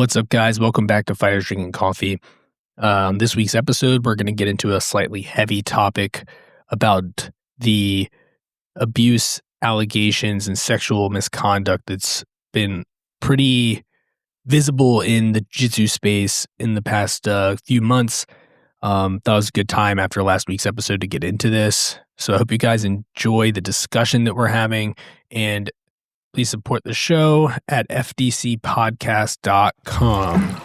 What's up, guys? Welcome back to Fighters Drinking Coffee. This week's episode, we're going to get into a slightly heavy topic about the abuse allegations and sexual misconduct that's been pretty visible in the jiu-jitsu space in the past few months. That was a good time after last week's episode to get into this. So I hope you guys enjoy the discussion that we're having, and please support the show at fdcpodcast.com.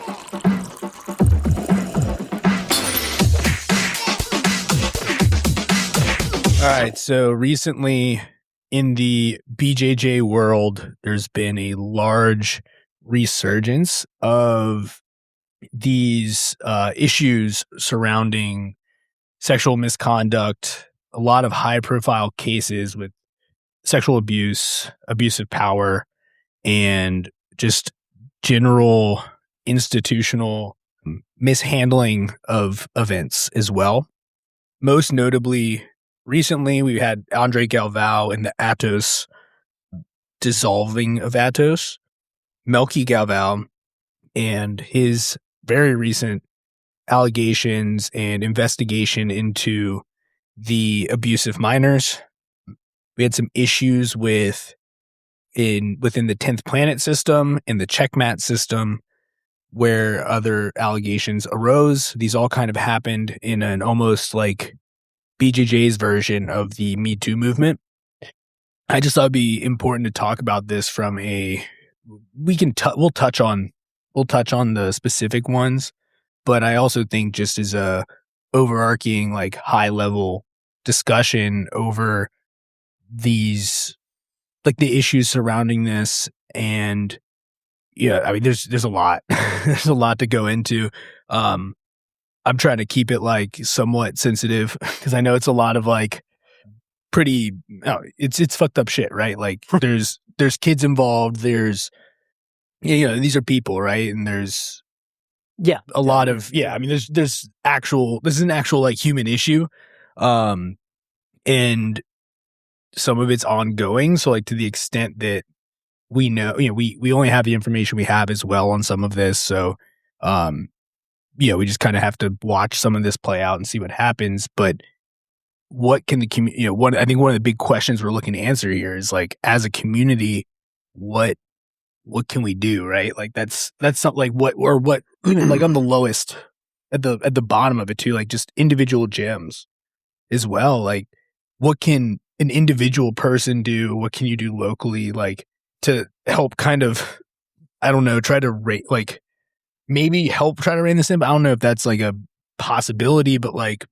All right, so recently in the BJJ world, there's been a large resurgence of these issues surrounding sexual misconduct, a lot of high-profile cases with sexual abuse, abusive power, and just general institutional mishandling of events as well. Most notably, recently we had Melqui Galvão in the Atos dissolving of Atos, Melqui Galvão, and his very recent allegations and investigation into the abuse of minors. We had some issues within the 10th Planet system and the CheckMat system where other allegations arose. These all kind of happened in an almost like BJJ's version of the Me Too movement. I just thought it'd be important to talk about this from we'll touch on the specific ones, but I also think just as a overarching like high level discussion over these, like the issues surrounding this. And yeah, I mean, there's a lot, there's a lot to go into. I'm trying to keep it like somewhat sensitive because I know it's a lot of like it's fucked up shit, right? Like there's kids involved. There's, these are people, right? And there's a lot of, I mean, this is an actual like human issue. And some of it's ongoing. So like to the extent that we know, we only have the information we have as well on some of this. So, we just kind of have to watch some of this play out and see what happens. But what can the community, I think one of the big questions we're looking to answer here is like, as a community, what can we do? Right. Like that's not like what like on the lowest at the bottom of it too, like just individual gems as well. Like what can an individual person do? What can you do locally, like to help kind of, I don't know, try to rate, like maybe help try to rein this in, but I don't know if that's like a possibility, but like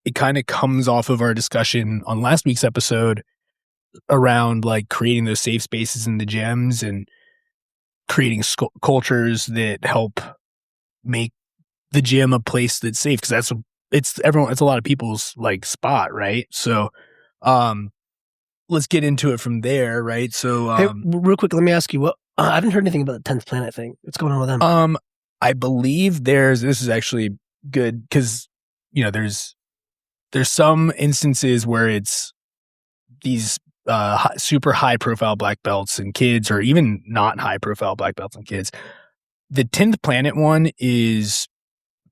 it kind of comes off of our discussion on last week's episode around like creating those safe spaces in the gyms and creating cultures that help make the gym a place that's safe. Cause it's a lot of people's like spot. Right. So, let's get into it from there, right? So, hey, real quick, let me ask you, what I haven't heard anything about the 10th Planet thing. What's going on with them? I believe this is actually good because, there's some instances where it's these super high profile black belts and kids, or even not high profile black belts and kids. The 10th Planet one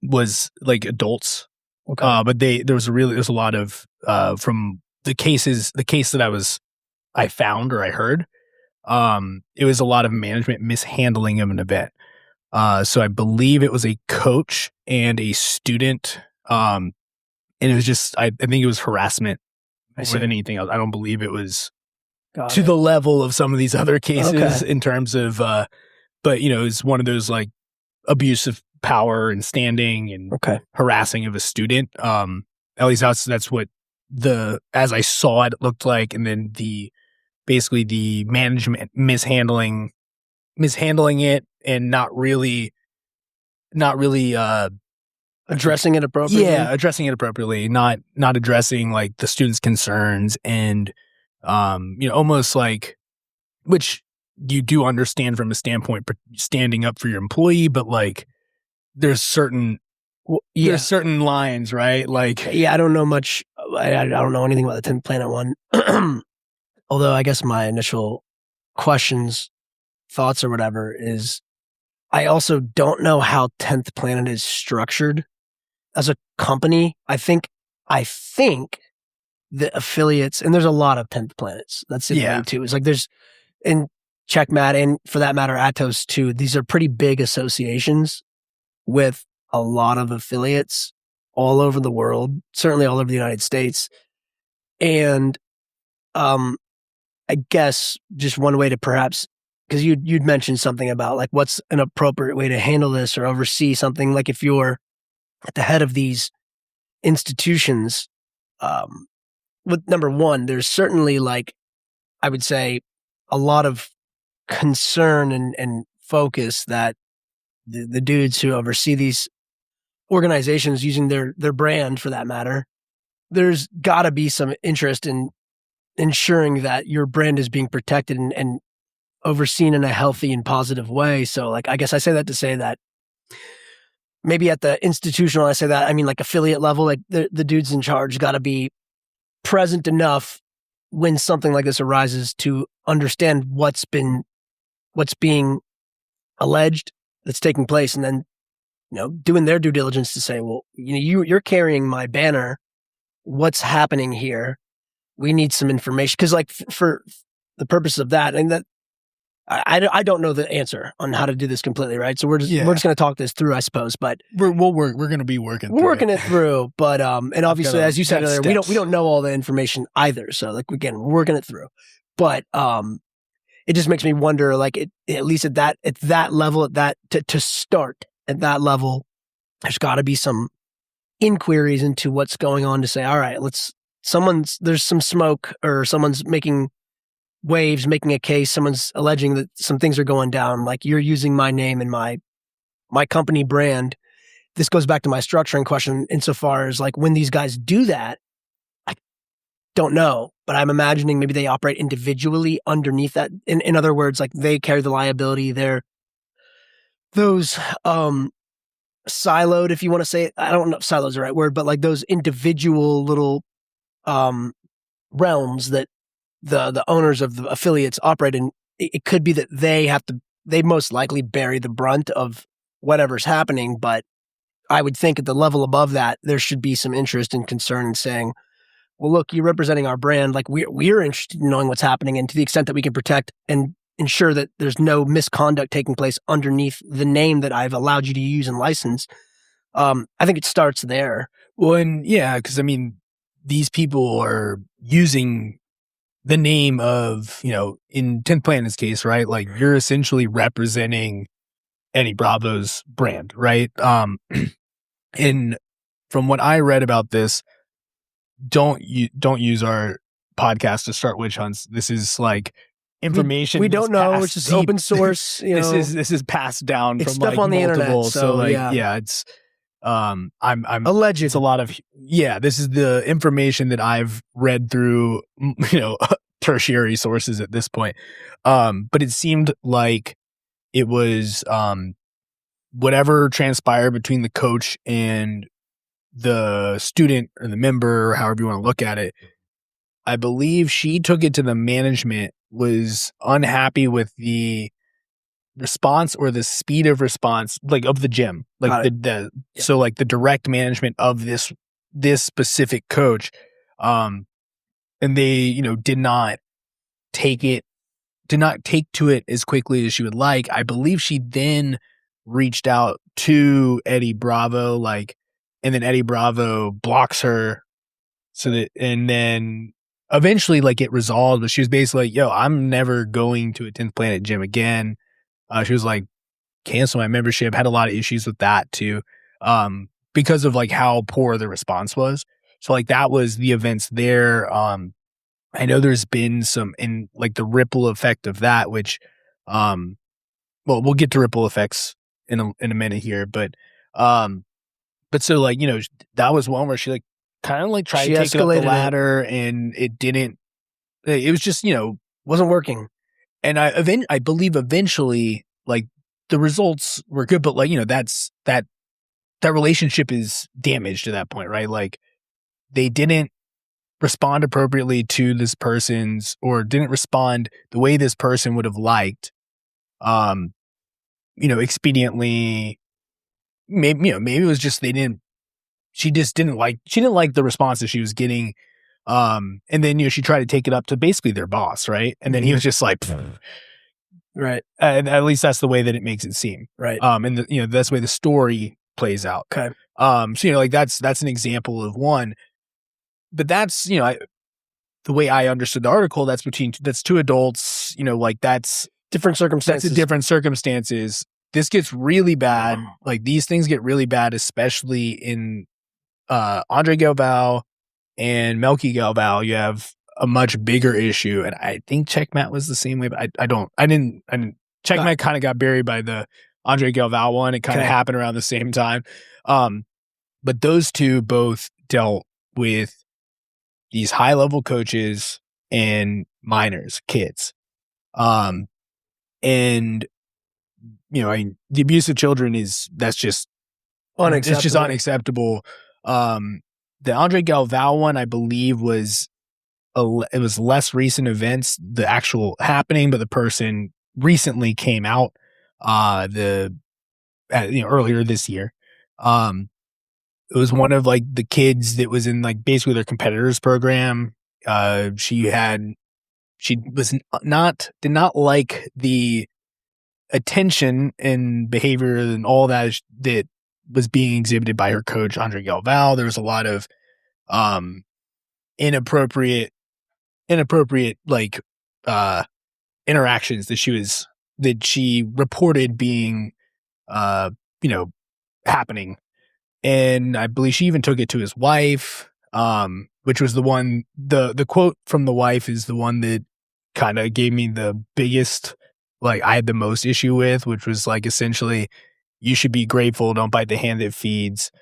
was like adults. Okay. But there was a lot of from the case that I found or I heard, it was a lot of management mishandling of an event. So I believe it was a coach and a student, and it was just I think it was harassment more than anything else. I don't believe it was the level of some of these other cases in terms of, but it's one of those like abuse of power and standing and harassing of a student. At least that's what as I saw it looked like. And then basically the management mishandling it and not really addressing it appropriately. Yeah, addressing it appropriately, not addressing like the students' concerns and almost like, which you do understand from a standpoint standing up for your employee, but like there's certain lines, right? Like I don't know much. I don't know anything about the 10th Planet one. Although I guess my initial thoughts or whatever is I also don't know how 10th Planet is structured as a company. I think the affiliates, and there's a lot of 10th Planets. That's the thing too. It's like there's in CheckMat, and for that matter, Atos too. These are pretty big associations with a lot of affiliates all over the world, certainly all over the United States. And I guess just one way to perhaps, because you'd mentioned something about like what's an appropriate way to handle this or oversee something, like if you're at the head of these institutions, with number one, there's certainly like, I would say, a lot of concern and focus that the dudes who oversee these organizations using their brand for that matter, there's got to be some interest in ensuring that your brand is being protected and overseen in a healthy and positive way. So like, I guess I say that to say that maybe at the institutional, I say that, I mean like affiliate level, like the dudes in charge got to be present enough when something like this arises to understand what's being alleged that's taking place, and then doing their due diligence to say, well, you're carrying my banner. What's happening here? We need some information, because like for the purpose of that, and that I don't know the answer on how to do this completely, right? So we're just going to talk this through, I suppose. But we're going to be working. We're working it through, but and obviously, as you said earlier, we don't know all the information either. So like again, we're working it through, but it just makes me wonder, like at least at that level, to start at that level, there's got to be some inquiries into what's going on to say, all right, there's some smoke, or someone's making waves, making a case, someone's alleging that some things are going down, like you're using my name and my company brand. This goes back to my structuring question insofar as like when these guys do that, I don't know, but I'm imagining maybe they operate individually underneath that. In other words, like they carry the liability. They're those siloed, if you want to say it. I don't know if siloed is the right word, but like those individual little realms that the owners of the affiliates operate in. It could be that they most likely bear the brunt of whatever's happening, but I would think at the level above that, there should be some interest and concern in saying, well, look, you're representing our brand. Like we're interested in knowing what's happening, and to the extent that we can protect and ensure that there's no misconduct taking place underneath the name that I've allowed you to use and license. I think it starts there. Well, and yeah, because I mean, these people are using the name of, in 10th Planet's case, right? Like you're essentially representing Eddie Bravo's brand, right? And from what I read about this, don't use our podcast to start witch hunts. This is like information we don't know. It's just open source. This is passed down it's from stuff like on the multiple. internet. So like, yeah, it's I'm alleged. It's a lot of this is the information that I've read through, tertiary sources at this point. But it seemed like it was whatever transpired between the coach and the student or the member, or however you want to look at it. I believe she took it to the management, was unhappy with the response or the speed of response, like of the gym, like so like the direct management of this specific coach. And they, did not take to it as quickly as she would like. I believe she then reached out to Eddie Bravo, and then Eddie Bravo blocks her. And then eventually it resolved, but she was basically like, yo, I'm never going to a 10th Planet gym again. She was like, cancel my membership. Had a lot of issues with that too. Because of how poor the response was. So that was the events there. I know there's been some in the ripple effect of that, which, well, we'll get to ripple effects in a minute here, but so that was one where she kind of tried to take it up the ladder and it didn't, it was just, wasn't working. And I believe eventually the results were good, but that's that relationship is damaged at that point, right? They didn't respond appropriately to this person's, or didn't respond the way this person would have liked. expediently, maybe it was just she didn't like the responses she was getting. And then, she tried to take it up to basically their boss, right? And then he was just like, right. At least that's the way that it makes it seem. Right. And that's the way the story plays out. Okay. So, that's an example of one, but that's, the way I understood the article, that's two adults, that's different circumstances. That's a different circumstances. This gets really bad. Like these things get really bad, especially in, Andre Galvão and Melqui Galvão. You have a much bigger issue. And I think CheckMat was the same way, but I didn't CheckMat kind of got buried by the Andre Galvão one. It kind of happened around the same time. But those two both dealt with these high level coaches and minors, kids. And the abuse of children that's just unacceptable. It's just unacceptable. The Andre Galvão one, I believe, it was less recent events, the actual happening, but the person recently came out, earlier this year. It was one of the kids that was in basically their competitors program. She did not like the attention and behavior and all that was being exhibited by her coach, Andre Galvão. There was a lot of inappropriate interactions that she reported being happening. And I believe she even took it to his wife, which was the one, the quote from the wife is the one that kind of gave me the biggest, I had the most issue with, which was essentially, you should be grateful, don't bite the hand that feeds,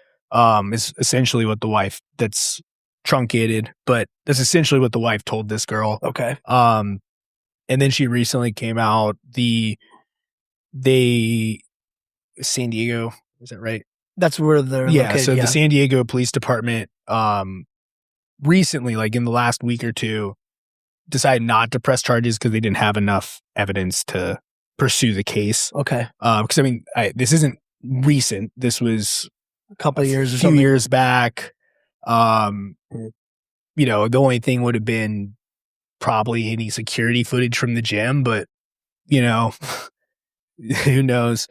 is essentially what the wife, that's truncated, but that's essentially what the wife told this girl. Okay. And then she recently came out, San Diego, is that right? That's where they're located. So the San Diego Police Department, recently, in the last week or two, decided not to press charges because they didn't have enough evidence to pursue the case. Okay. Because this isn't recent. This was a couple of years or few years back. The only thing would have been probably any security footage from the gym, but who knows?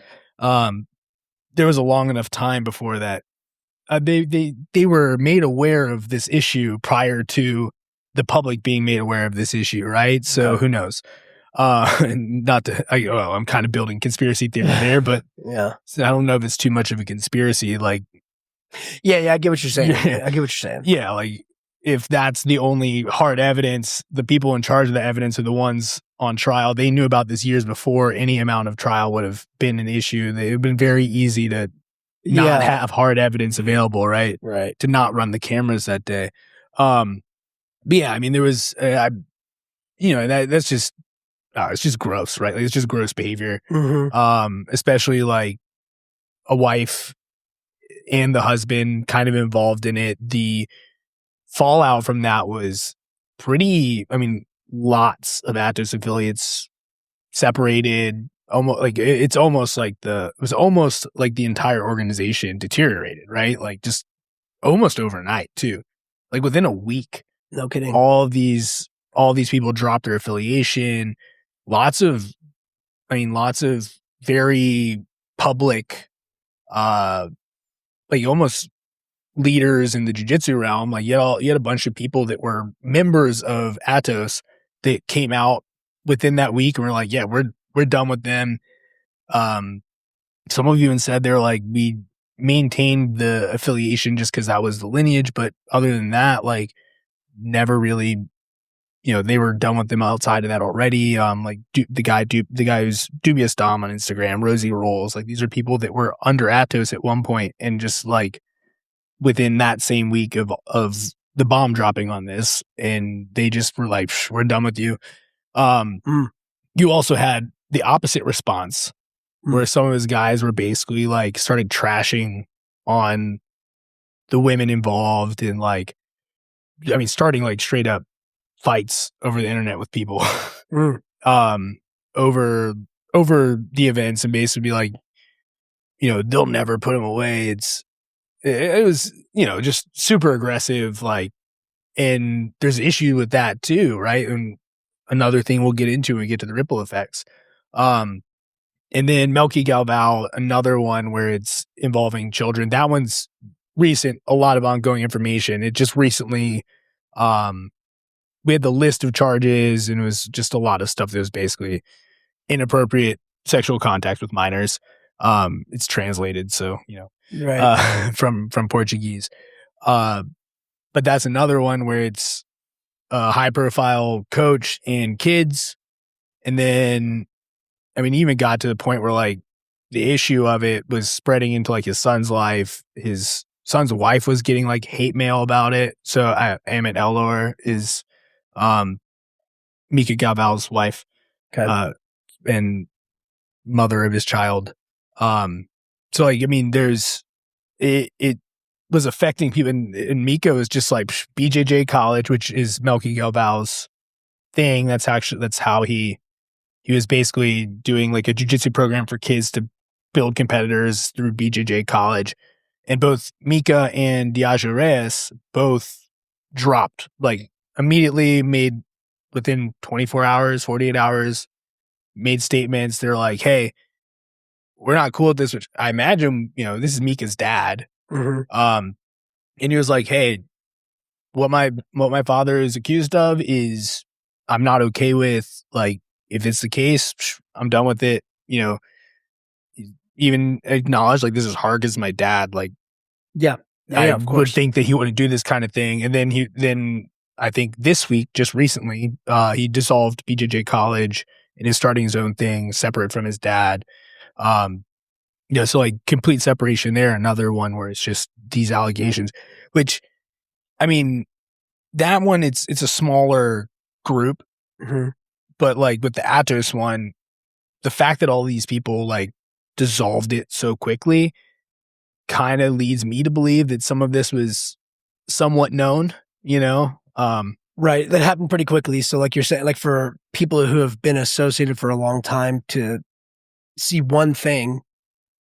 There was a long enough time before that. They were made aware of this issue prior to the public being made aware of this issue, right? So who knows? I'm kind of building conspiracy theory there, but yeah, so I don't know if it's too much of a conspiracy. Yeah, I get what you're saying. I get what you're saying. Yeah, if that's the only hard evidence, the people in charge of the evidence are the ones on trial. They knew about this years before any amount of trial would have been an issue. It would have been very easy to not have hard evidence available, right? Right. To not run the cameras that day. But yeah, there was, that's just, it's just gross, right? It's just gross behavior. Mm-hmm. Especially a wife and the husband kind of involved in it. The fallout from that was pretty, lots of Atos affiliates separated, almost it was almost like the entire organization deteriorated, right? Just almost overnight too. Within a week. No kidding. All these people dropped their affiliation. Lots of very public, almost leaders in the jiu-jitsu realm. You had a bunch of people that were members of Atos that came out within that week and were yeah, we're done with them. Some of you even said they're we maintained the affiliation just because that was the lineage, but other than that, never really, they were done with them outside of that already. The guy who's Dubious Dom on Instagram, Rosie Rolls, these are people that were under Atos at one point and just within that same week of the bomb dropping on this, and they just were we're done with you. You also had the opposite response where some of his guys were basically started trashing on the women involved and starting straight up fights over the internet with people over over the events and basically be like, they'll never put him away. It was, just super aggressive, like, and there's an issue with that too, right? And another thing we'll get into when we get to the ripple effects. And then Melqui Galvão, another one where it's involving children. That one's recent, a lot of ongoing information. It just recently, we had the list of charges, and it was just a lot of stuff that was basically inappropriate sexual contact with minors. It's translated, so, Right. from Portuguese. But that's another one where it's a high profile coach and kids. And then, I mean, even got to the point where like the issue of it was spreading into like his son's life. His son's wife was getting like hate mail about it. So Amit Elor is Mika Galvão's wife, and mother of his child. So like, I mean, it was affecting people, and Mika was just like BJJ college, which is Melqui Galvão's thing. That's how he was basically doing like a jiu-jitsu program for kids to build competitors through BJJ college. And both Mika and Diageo Reyes both dropped, like immediately, made within 24 hours, 48 hours, made statements. They're like, hey, we're not cool with this, which I imagine, this is Mika's dad. Mm-hmm. And he was like, hey, what my father is accused of is I'm not okay with. Like, if it's the case, I'm done with it. Even acknowledge like this is hard because my dad, like, I of course, would think that he wouldn't do this kind of thing. And then I think this week, just recently, he dissolved BJJ college and is starting his own thing separate from his dad. So like complete separation there. Another one where it's just these allegations, which, I mean, that one, it's a smaller group, but like with the Atos one, the fact that all these people like dissolved it so quickly kind of leads me to believe that some of this was somewhat known, right. That happened pretty quickly. So like you're saying, like for people who have been associated for a long time to see one thing,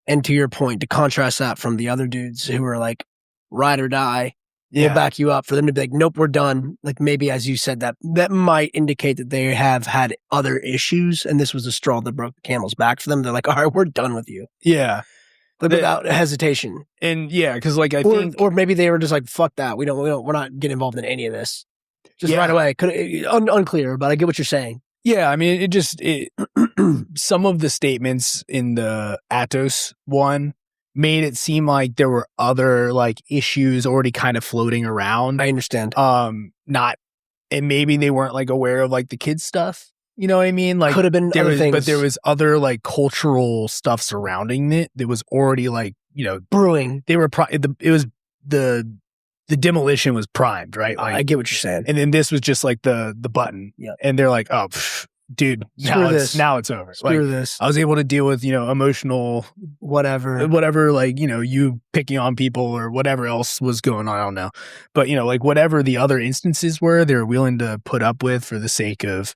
and to your point, to contrast that from the other dudes who are like ride or die, we'll back you up, for them to be like, nope, we're done. Like maybe, as you said, that might indicate that they have had other issues, and this was the straw that broke the camel's back for them. They're like, all right, we're done with you. Yeah. Like, without hesitation. And because like I think, or maybe they were just like, fuck that. We're not getting involved in any of this. Just right away. Unclear, but I get what you're saying. Yeah, I mean, some of the statements in the Atos one made it seem like there were other like issues already kind of floating around. I understand. And maybe they weren't like aware of like the kids stuff. You know what I mean? Like, could have been other things, but there was other like cultural stuff surrounding it that was already like, brewing. They were it was the demolition was primed, right? Like, I get what you're saying. And then this was just like the button. Yeah. And they're like, oh, dude, now it's over. Screw this. I was able to deal with, emotional whatever, like, you picking on people or whatever else was going on. I don't know. But, like whatever the other instances were, they were willing to put up with for the sake of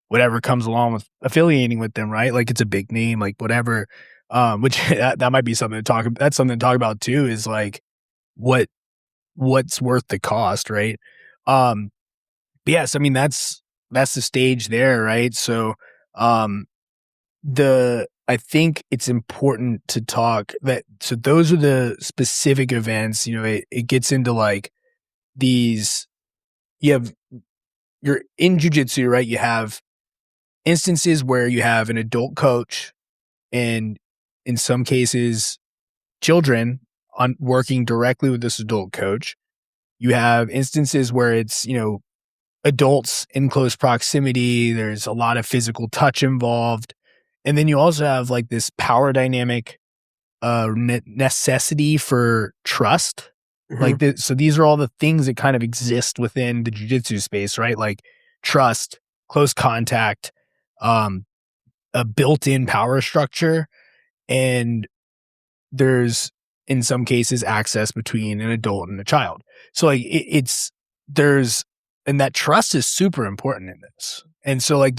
whatever comes along with affiliating with them, right? Like, it's a big name, like whatever, which that might be something to talk about. That's something to talk about too, is like what's worth the cost, right? But yes, I mean, that's the stage there, right? So, I think it's important to talk so those are the specific events, it gets into like you're in jiu-jitsu, right? You have instances where you have an adult coach and in some cases children working directly with this adult coach. You have instances where it's, adults in close proximity. There's a lot of physical touch involved. And then you also have like this power dynamic necessity for trust. Like so these are all the things that kind of exist within the jiu-jitsu space, right? Like trust, close contact, a built-in power structure, and there's in some cases access between an adult and a child. So like and that trust is super important in this. And so like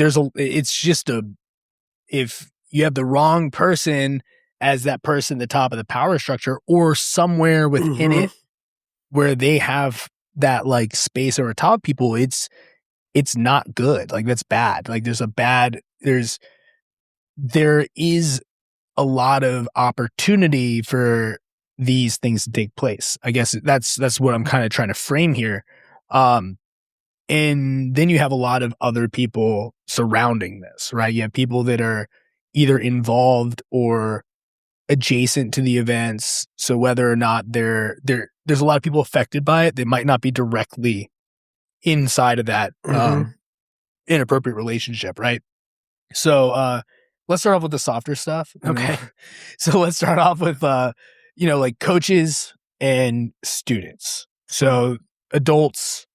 if you have the wrong person as that person at the top of the power structure, or somewhere within it where they have that like space over top people, it's not good. Like that's bad. Like there is a lot of opportunity for these things to take place. I guess that's what I'm kind of trying to frame here. And then you have a lot of other people surrounding this, right? You have people that are either involved or adjacent to the events. So whether or not there's a lot of people affected by it, they might not be directly inside of that inappropriate relationship, right? So let's start off with the softer stuff. Okay. So let's start off with like coaches and students. So adults,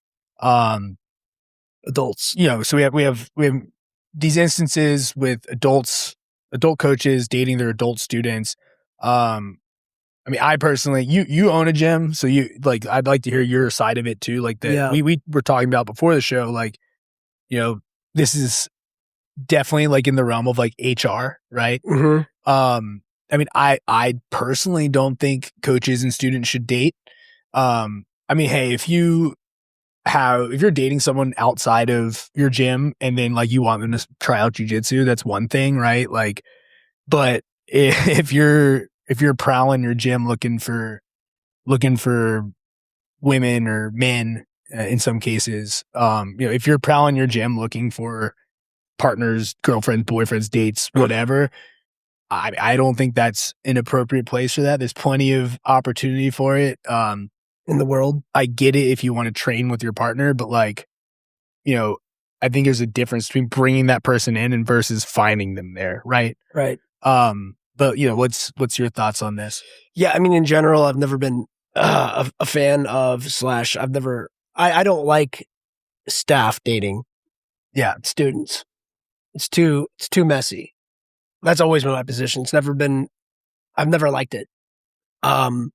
so we have these instances with adult coaches dating their adult students. I mean, I personally, you own a gym, so I'd like to hear your side of it too. Like that we were talking about before the show, like, this is definitely like in the realm of like HR, right? I mean, I personally don't think coaches and students should date. I mean, hey, if you're dating someone outside of your gym and then like you want them to try out jiu-jitsu, that's one thing, right? Like, but if you're prowling your gym looking for women or men, in some cases, if you're prowling your gym looking for partners, girlfriends, boyfriends, dates, whatever, I don't think that's an appropriate place for that. There's plenty of opportunity for it. In the world. I get it if you want to train with your partner, but like, I think there's a difference between bringing that person in and versus finding them there. Right. Right. But what's your thoughts on this? Yeah. I mean, in general, I've never been a fan of I don't like staff dating. Yeah. Students. It's too messy. That's always been my position. I've never liked it. And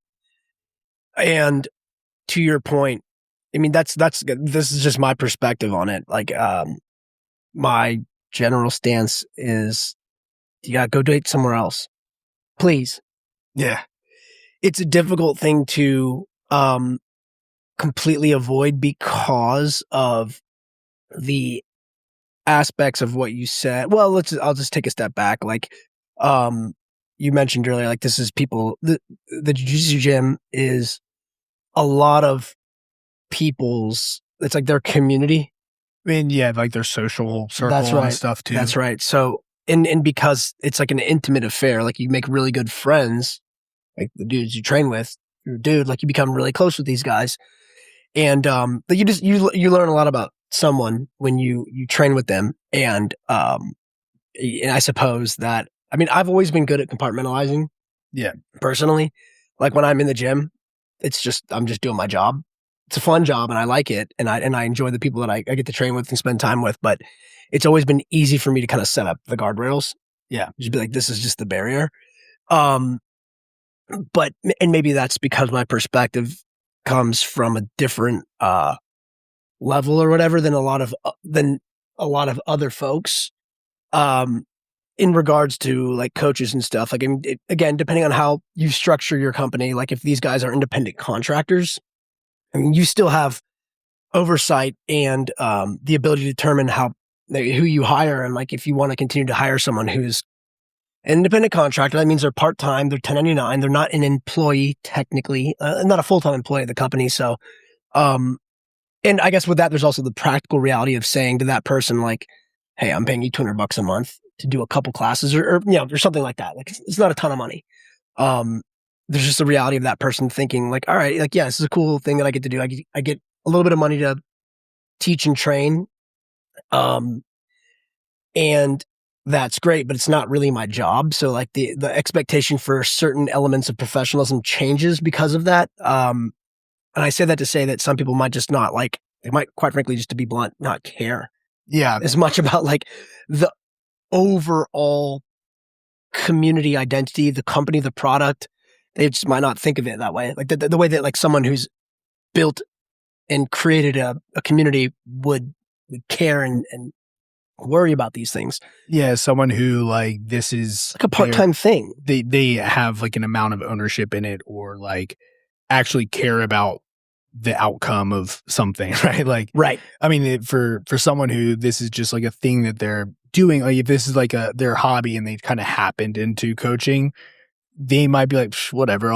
to your point, I mean, this is just my perspective on it. Like, my general stance is you gotta go date somewhere else. Please. Yeah. It's a difficult thing to, completely avoid because of the aspects of what you said. Well, I'll just take a step back. Like, you mentioned earlier, like this is the jiu-jitsu gym is a lot of people's, it's like their community. I mean, yeah, like their social circle and stuff too. That's right. So, and because it's like an intimate affair, like you make really good friends, like the dudes you train with, like you become really close with these guys. And, but you learn a lot about someone when you train with them. And I suppose that, I mean, I've always been good at compartmentalizing. Yeah. Personally, like when I'm in the gym, I'm just doing my job. It's a fun job and I like it. And I enjoy the people that I get to train with and spend time with, but it's always been easy for me to kind of set up the guardrails. Yeah. Just be like, this is just the barrier. But maybe that's because my perspective comes from a different, level or whatever than a lot of other folks. In regards to like coaches and stuff, like, I mean, again, depending on how you structure your company, like if these guys are independent contractors, I mean, you still have oversight and the ability to determine who you hire. And like, if you want to continue to hire someone who's an independent contractor, that means they're part-time, they're 1099, they're not an employee technically, not a full-time employee of the company. So, and I guess with that, there's also the practical reality of saying to that person, like, hey, I'm paying you $200 a month to do a couple classes or something like that. Like it's not a ton of money. There's just the reality of that person thinking like, all right, like, yeah, this is a cool thing that I get to do. I get a little bit of money to teach and train. And that's great, but it's not really my job. So like the expectation for certain elements of professionalism changes because of that. And I say that to say that some people might just not like, they might quite frankly, just to be blunt, not care. Yeah. As much about like the overall community identity, the company, the product. They just might not think of it that way. Like the way that like someone who's built and created a community would care and worry about these things. Yeah, someone who like this is like a part-time thing. They have like an amount of ownership in it, or like actually care about the outcome of something, right? Like, right. I mean, for someone who this is just like a thing that they're doing, like if this is like their hobby and they kind of happened into coaching, they might be like, whatever.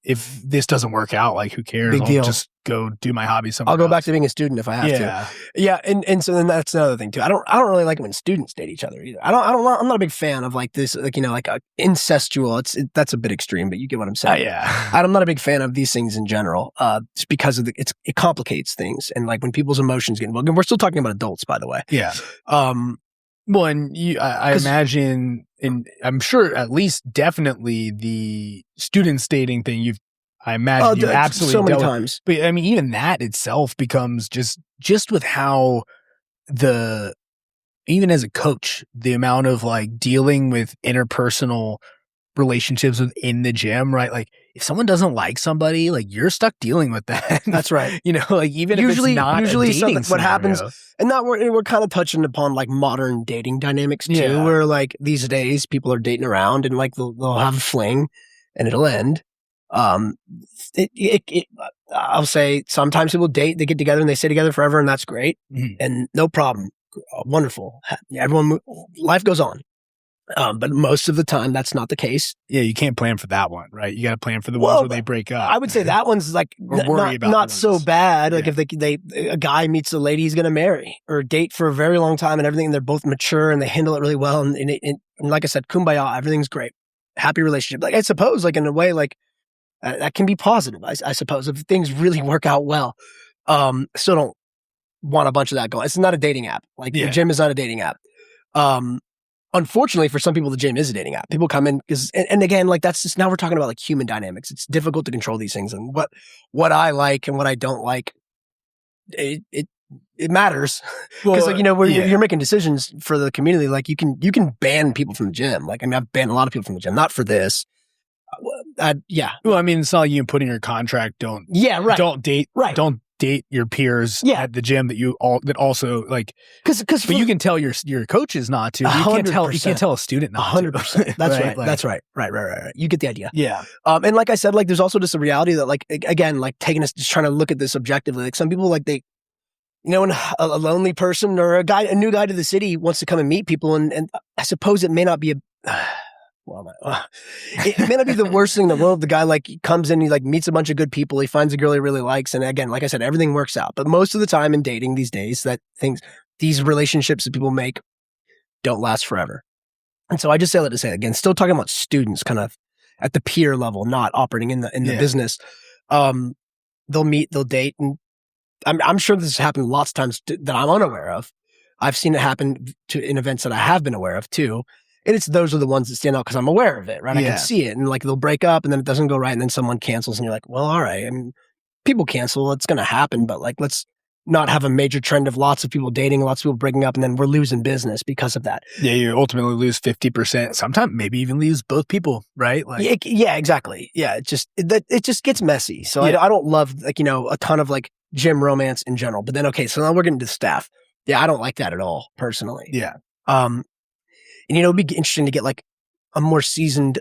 If this doesn't work out, like who cares? Big deal. I'll just go do my hobby somewhere I'll go else. back to being a student if I have to. Yeah, and so then that's another thing too. I don't really like it when students date each other either. I'm not a big fan of like this, like like a incestual. That's a bit extreme, but you get what I'm saying. Yeah, I'm not a big fan of these things in general, just because of it complicates things, and like when people's emotions get involved. And we're still talking about adults, by the way. Yeah. Well, and I imagine, and I'm sure at least definitely the student dating thing I imagine you absolutely so many times. But I mean, even that itself becomes just with how even as a coach, the amount of like dealing with interpersonal relationships within the gym, right? Like if someone doesn't like somebody, like you're stuck dealing with that. That's right. Like even if it's not usually a dating what happens, and that we're kind of touching upon like modern dating dynamics too, where like these days people are dating around and like they'll have a fling and it'll end. I'll say sometimes people date, they get together and they stay together forever, and that's great, and no problem, wonderful. Life goes on. But most of the time, that's not the case. Yeah, you can't plan for that one, right? You got to plan for the ones where they break up. I would say that one's like not so bad. Like if a guy meets a lady he's going to marry or date for a very long time and everything, and they're both mature and they handle it really well. And like I said, kumbaya, everything's great. Happy relationship. Like I suppose, like in a way, like that can be positive. I suppose if things really work out well. Still don't want a bunch of that going. It's not a dating app. Like the gym is not a dating app. Unfortunately, for some people, the gym is a dating app. People come in and again, like that's just, now we're talking about like human dynamics. It's difficult to control these things, and what I like and what I don't like, it matters because like you're making decisions for the community. Like you can ban people from the gym. Like I mean, I've banned a lot of people from the gym, not for this. Well, I mean, it's not like you put in your contract. Don't date your peers at the gym that also like but you can tell your coaches not to. You can't tell a student not 100%. That's right. Right. Like, that's right. Right. You get the idea. Yeah. And like I said, like there's also just a reality that like again, like just trying to look at this objectively. Like some people like they, when a lonely person or a new guy to the city wants to come and meet people, and I suppose it may not be it may not be the worst thing in the world. The guy like comes in, he like meets a bunch of good people, he finds a girl he really likes, and again, like I said, everything works out. But most of the time in dating these days, these relationships that people make don't last forever. And so I just say that to say again, still talking about students, kind of at the peer level, not operating in the business. They'll meet, they'll date, and I'm sure this has happened lots of times that I'm unaware of. I've seen it happen in events that I have been aware of too. And those are the ones that stand out because I'm aware of it, right? I can see it, and like they'll break up, and then it doesn't go right, and then someone cancels, and you're like, well, all right. I mean, people cancel; it's going to happen, but like, let's not have a major trend of lots of people dating, lots of people breaking up, and then we're losing business because of that. Yeah, you ultimately lose 50%. Sometimes maybe even lose both people, right? Like, yeah, exactly. Yeah, it just gets messy. So I don't love like a ton of like gym romance in general. But then so now we're getting to staff. Yeah, I don't like that at all personally. Yeah. And it'd be interesting to get like a more seasoned,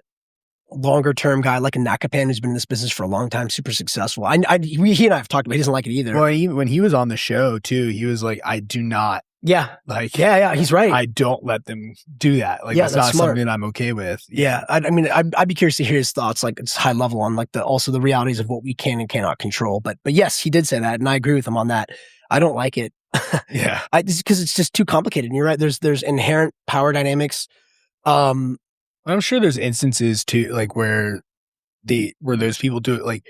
longer term guy like a Nakapan who's been in this business for a long time, super successful. He and I have talked about. He doesn't like it either. Well, when he was on the show too, he was like, "I do not." Yeah. Like. Yeah. He's right. I don't let them do that. Like that's not smart. something that I'm okay with. Yeah. I mean, I'd be curious to hear his thoughts, like it's high level on like also the realities of what we can and cannot control. But yes, he did say that, and I agree with him on that. I don't like it. Yeah. Because it's just too complicated. And you're right. There's inherent power dynamics. I'm sure there's instances too, like where those people do it, like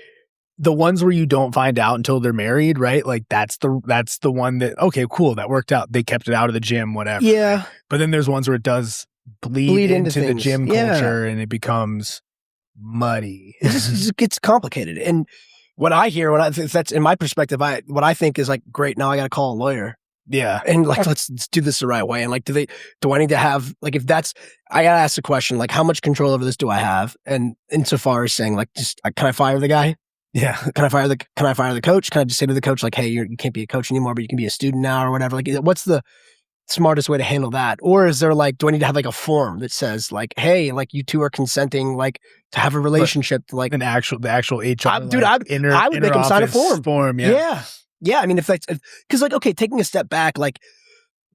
the ones where you don't find out until they're married, right? Like that's the one that, okay, cool, that worked out. They kept it out of the gym, whatever. Yeah. But then there's ones where it does bleed into the gym culture and it becomes muddy. It just gets complicated. And what I hear, if that's in my perspective, what I think is like, great, now I got to call a lawyer. Yeah. And like, let's do this the right way. And like, do I need to have, like, I got to ask the question, like, how much control over this do I have? And insofar as saying like, can I fire the guy? Yeah. Can I fire the coach? Can I just say to the coach, like, hey, you can't be a coach anymore, but you can be a student now or whatever? Like, what's the smartest way to handle that? Or is there like, do I need to have like a form that says like, hey, like you two are consenting like to have a relationship, like the actual HR, I would make them sign a form. Yeah. I mean, if that's because like, okay, taking a step back, like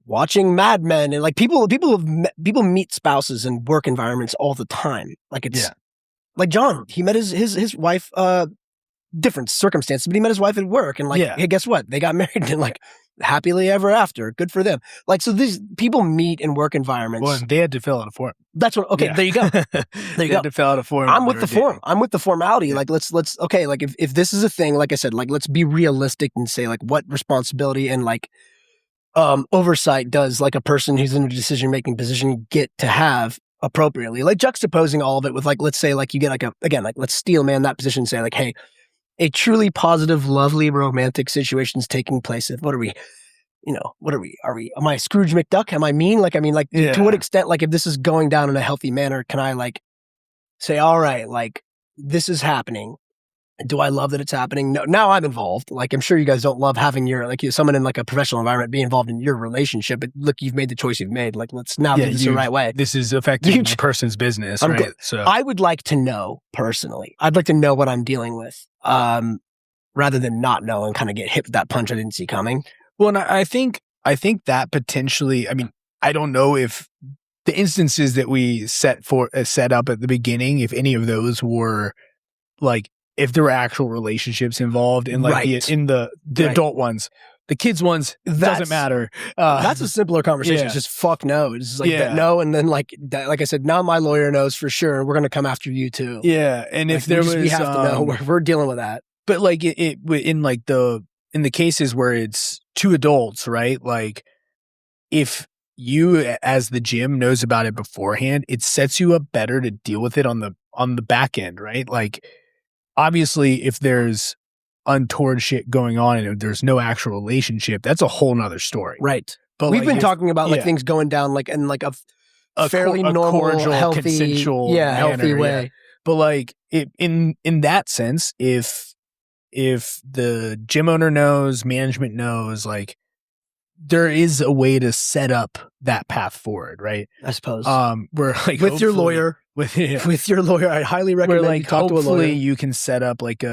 watching Mad Men and like people meet spouses in work environments all the time. Like it's like John, he met his wife, different circumstances, but he met his wife at work and like, hey, guess what? They got married and like happily ever after. Good for them. Like, so these people meet in work environments. Well, they had to fill out a form. That's what, okay, there you go. There you go. Had to fill out a form. I'm with the form. I'm with the formality. Yeah. Like, let's, okay, like if this is a thing, like I said, like, let's be realistic and say like what responsibility and like, oversight does like a person who's in a decision-making position get to have appropriately, like juxtaposing all of it with like, let's say like you get like let's steel man that position and say like, hey, a truly positive, lovely, romantic situation's taking place. What are we? Am I Scrooge McDuck? Am I mean? Like, I mean, like to what extent, like if this is going down in a healthy manner, can I like say, all right, like this is happening. Do I love that it's happening? No, now I'm involved. Like, I'm sure you guys don't love having someone in like a professional environment be involved in your relationship, but look, you've made the choice you've made. Like, let's now do this the right way. This is affecting a person's business, right? Good. So I would like to know personally. I'd like to know what I'm dealing with, rather than not know and kind of get hit with that punch I didn't see coming. Well, and I think that potentially, I mean, I don't know if the instances that we set up at the beginning, if any of those were like, if there were actual relationships involved in like the adult ones, the kids ones, doesn't matter. That's a simpler conversation. It's just fuck no. It's just like no. And then like I said, now my lawyer knows for sure. We're going to come after you too. Yeah. And like, if there was, we have to know we're dealing with that. But like in the cases where it's two adults, right? Like if you as the gym knows about it beforehand, it sets you up better to deal with it on the back end, right? Like, obviously, if there's untoward shit going on and there's no actual relationship, that's a whole nother story. Right. But we've been talking about like things going down like in like a fairly normal, cordial, healthy, consensual healthy way. Yeah. But like in that sense, if the gym owner knows, management knows, like there is a way to set up that path forward, right? I suppose. Where like with your lawyer. With your lawyer, I highly recommend you talk to a lawyer. Hopefully you can set up like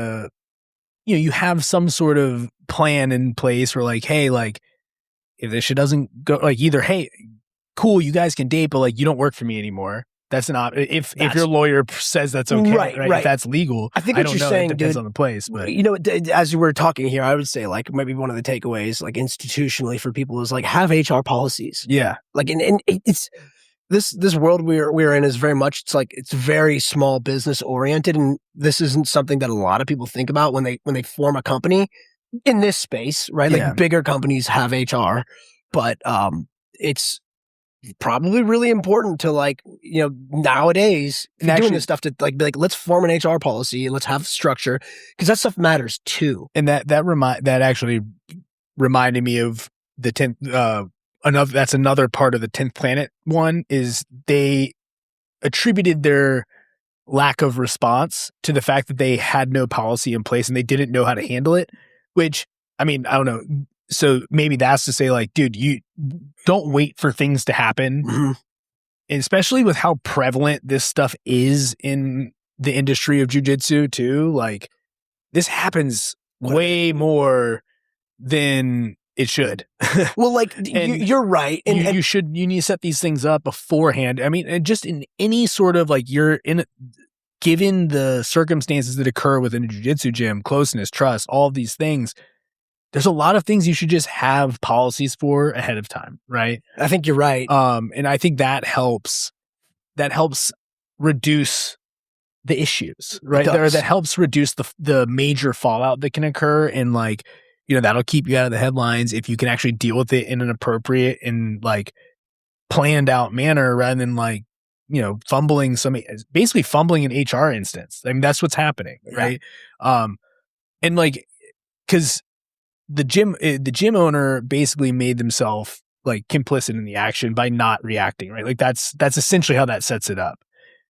you have some sort of plan in place where like, hey, like if this shit doesn't go, like either, hey, cool, you guys can date, but like you don't work for me anymore. That's not if your lawyer says that's okay, right? If that's legal. I think what you're saying, it depends on the place, but as you were talking here, I would say like maybe one of the takeaways, like institutionally for people, is like have HR policies. Yeah, like and it's. This world we're in is very much, it's very small business oriented, and this isn't something that a lot of people think about when they form a company in this space, right? Like bigger companies have HR, but it's probably really important to like, nowadays if you're doing this stuff to like be like, let's form an HR policy and let's have structure, because that stuff matters too. And that actually reminded me of the 10th that's another part of the 10th Planet one, is they attributed their lack of response to the fact that they had no policy in place and they didn't know how to handle it, which, I mean, I don't know. So maybe that's to say like, dude, you don't wait for things to happen. Mm-hmm. And especially with how prevalent this stuff is in the industry of jiu-jitsu too. Like this happens way more than it should. Well, like you're right. And you need to set these things up beforehand. I mean, and just in any sort of like given the circumstances that occur within a jiu-jitsu gym, closeness, trust, all of these things, there's a lot of things you should just have policies for ahead of time. Right. I think you're right. And I think that helps reduce the issues, right? That helps reduce the major fallout that can occur, and like, that'll keep you out of the headlines if you can actually deal with it in an appropriate and like planned out manner, rather than like, basically fumbling an HR instance. I mean, that's what's happening. Right. And like, cause the gym owner basically made themselves like complicit in the action by not reacting. Right. Like that's essentially how that sets it up.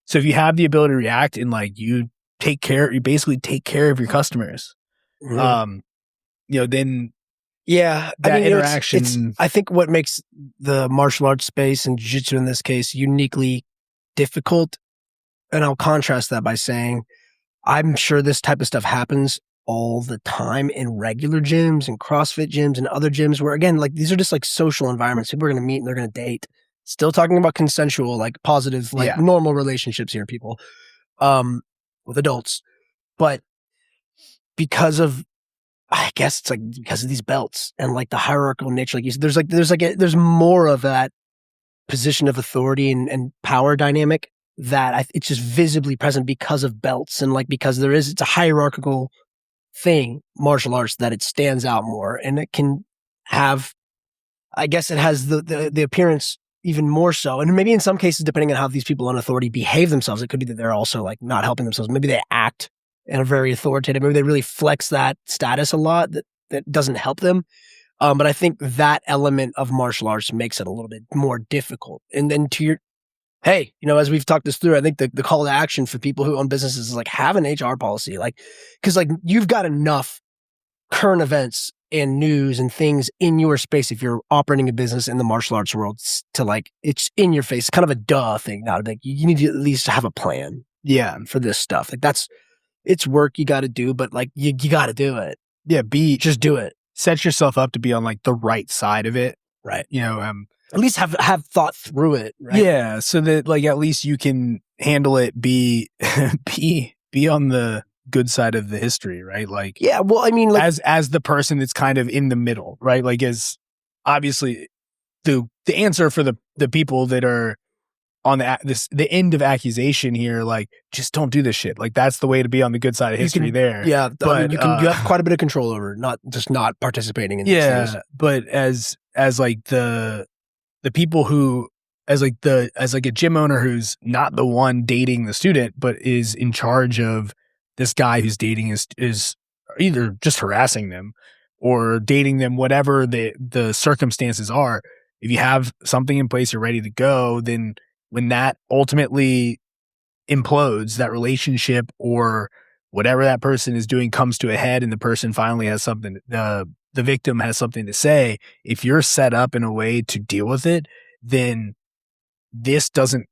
So if you have the ability to react and like you basically take care of your customers, mm-hmm. Then Yeah. that interaction. I think what makes the martial arts space and jiu-jitsu in this case uniquely difficult, and I'll contrast that by saying, I'm sure this type of stuff happens all the time in regular gyms and CrossFit gyms and other gyms where, again, like these are just like social environments. People are going to meet and they're going to date. Still talking about consensual, like positive, like normal relationships here, people, with adults. But because of, I guess it's like because of these belts and like the hierarchical nature, like you said, there's more of that position of authority and power dynamic that it's just visibly present because of belts and like because it's a hierarchical thing, martial arts, that it stands out more, and it can have, I guess it has the appearance even more so. And maybe in some cases, depending on how these people in authority behave themselves, it could be that they're also like not helping themselves. Maybe they act in a very authoritative, maybe they really flex that status a lot that doesn't help them. But I think that element of martial arts makes it a little bit more difficult. And then hey, as we've talked this through, I think the call to action for people who own businesses is like, have an HR policy, like, because like you've got enough current events and news and things in your space if you're operating a business in the martial arts world to like, it's in your face, kind of a duh thing now. Like you need to at least have a plan. Yeah, for this stuff. Like it's work you got to do, but like you got to do it. Yeah, just do it. Set yourself up to be on like the right side of it. Right. At least have thought through it. Right. Yeah. So that like at least you can handle it, be on the good side of the history, right? Like, yeah, well, I mean, like, as the person that's kind of in the middle, right? Like, as obviously the answer for the people that are on the end of accusation here, like, just don't do this shit. Like, that's the way to be on the good side of history there. Yeah, but I mean, you have quite a bit of control over not participating in these things. But as like the people who, as like a gym owner who's not the one dating the student, but is in charge of this guy who's dating is either just harassing them or dating them, whatever the circumstances are. If you have something in place, you're ready to go, then when that ultimately implodes, that relationship or whatever that person is doing comes to a head and the person finally has something, the victim has something to say, if you're set up in a way to deal with it, then this doesn't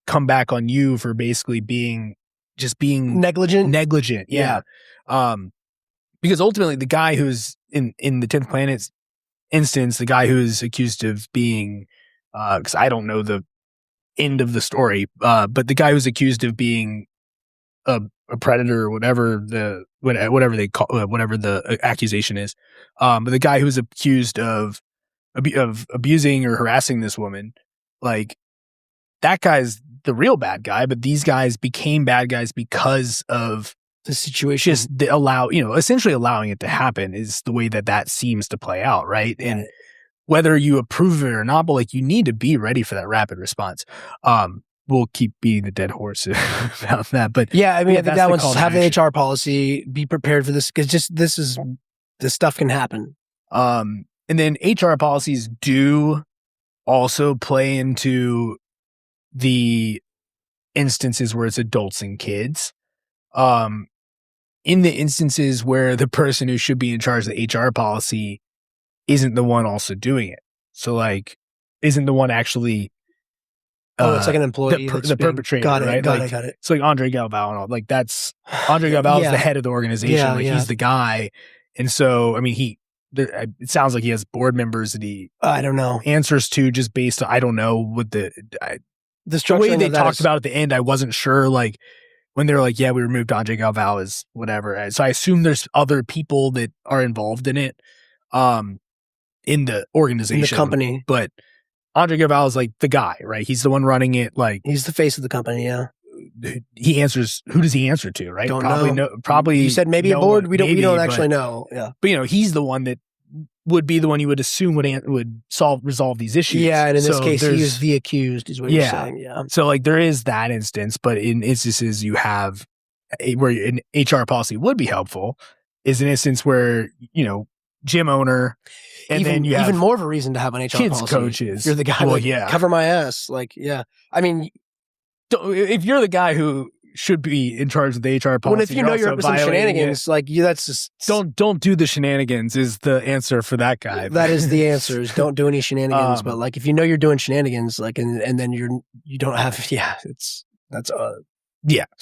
come back on you for basically being negligent. Yeah. Because ultimately the guy who's in the 10th Planet's instance, the guy who's accused of being, because I don't know the end of the story, but the guy who's accused of being a predator or whatever they call whatever the accusation is, but the guy who's accused of abusing or harassing this woman, like, that guy's the real bad guy, but these guys became bad guys because of the situation. Just essentially allowing it to happen is the way that seems to play out, right? And whether you approve of it or not, but like, you need to be ready for that rapid response. We'll keep beating the dead horse about that, but yeah, I mean, I think that one's have the HR policy, be prepared for this, because this stuff can happen. And then HR policies do also play into the instances where it's adults and kids. In the instances where the person who should be in charge of the HR policy isn't the one also doing it. So like, isn't the one actually, it's like an employee, the perpetrator. Got it, right? Got it. It's like Andre Galvão and all. Like, that's Andre Galvão is the head of the organization. He's the guy. And so, I mean, it sounds like he has board members that he, I don't know, answers to, just based on, I don't know what the structure way they talked about at the end. I wasn't sure, like, when they were like, yeah, we removed Andre Galvão as whatever. So I assume there's other people that are involved in it, in the organization, in the company. But Andre Galvão is like the guy, right? He's the one running it. Like, he's the face of the company. Yeah. He answers. Who does he answer to? Right? Don't probably know. Probably you said maybe a board. We don't actually know. Yeah. But he's the one that would be the one you would assume would resolve these issues. Yeah, and in this case, he is the accused, is what you're saying. Yeah. So like, there is that instance, but in instances you have where an HR policy would be helpful is an instance where gym owner, and then you have even more of a reason to have an HR kids policy. Coaches. You're the guy. Cover my ass. Like, yeah. I mean, if you're the guy who should be in charge of the HR policy. Well, if you know you're up to some shenanigans, like that's just don't do the shenanigans is the answer for that guy. That is the answer. Is don't do any shenanigans. But like if you know you're doing shenanigans, like and then you don't have it's